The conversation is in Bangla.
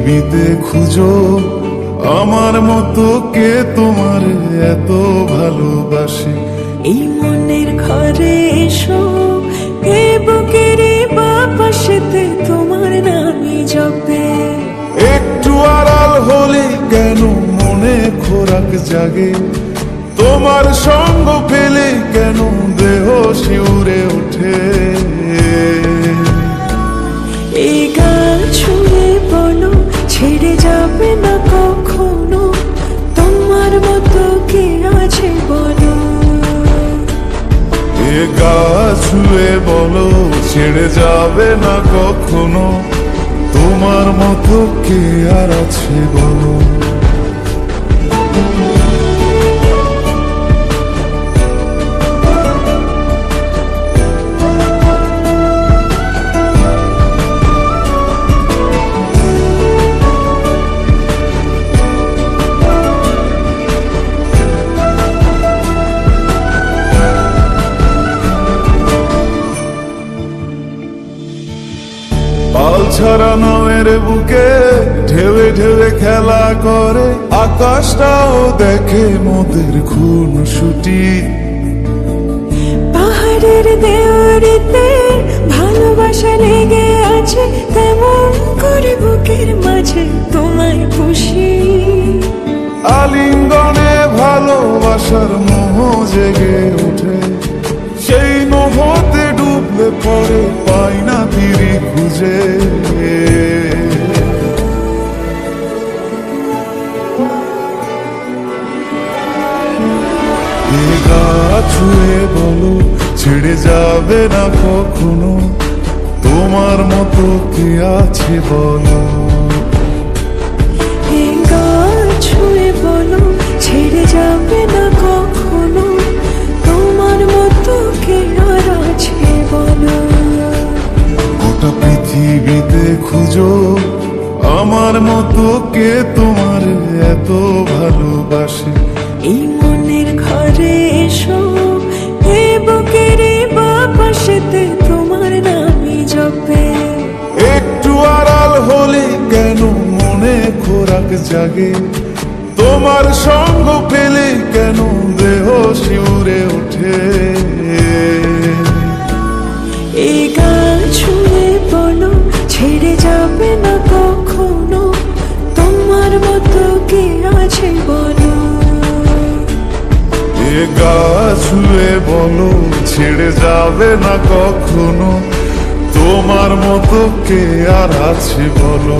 পৃথিবীতে খুঁজো আমার মতো কে তোমার এত ভালোবাসে। এই মনের ঘরে এসো, এ বুকের বাপাশেতে তোমার নামই জপে। একটু আড়াল হলে কেন মনে খোরাক জাগে, তোমার সঙ্গ পেলে কেন দেহ শিউরে ওঠে। এই গান ছুঁয়ে বলো ছেড়ে যাবে না কখনো, তোমার মতো কে আছে বলো। এ গা ছুঁয়ে বলো ছেড়ে যাবে না কখনো, তোমার মতো কে আর আছে বলো। পাল ছাড়া নামের বুকে ঢেউে ঢেউে খেলা করে, আকাশটাও দেখে মোদের খুনসুটি। পাহাড়ের দেওয়ারিতে ভালোবাসা লেগে আছে, তেমন করে বুকের মাঝে তোমায় খুশি। আলিঙ্গনে ভালোবাসার মোহ জেগে ওঠে, সেই মোহতে ডুবলে পরে পাই না তীরে খুঁজে। এ গা ছুঁয়ে বলো ছেড়ে যাবে না কখনো, তোমার মতো কে আছে বলো। এ গান ছুঁয়ে বলো ছেড়ে যাবে না কখনো, তোমার মতো কে আর আছে বলো। গোটা পৃথিবীতে খুঁজো আমার মতো কে তোমার এত ভালোবাসে। এই মনের ঘরে এসো, এ বুকের বাপাশেতে তোমার নামই জপে। একটু আড়াল হলে কেন মনে খোরাক জাগে, তোমার সঙ্গ পেলে কেন দেহ শিউরে ওঠে। এই গান ছুঁয়ে বলো ছেড়ে যাবে না কখনো, তোমার মতো কে আছে বলো। এ গা ছুঁয়ে বলো ছেড়ে যাবে না কখনো, তোমার মতো কে আর আছে বলো।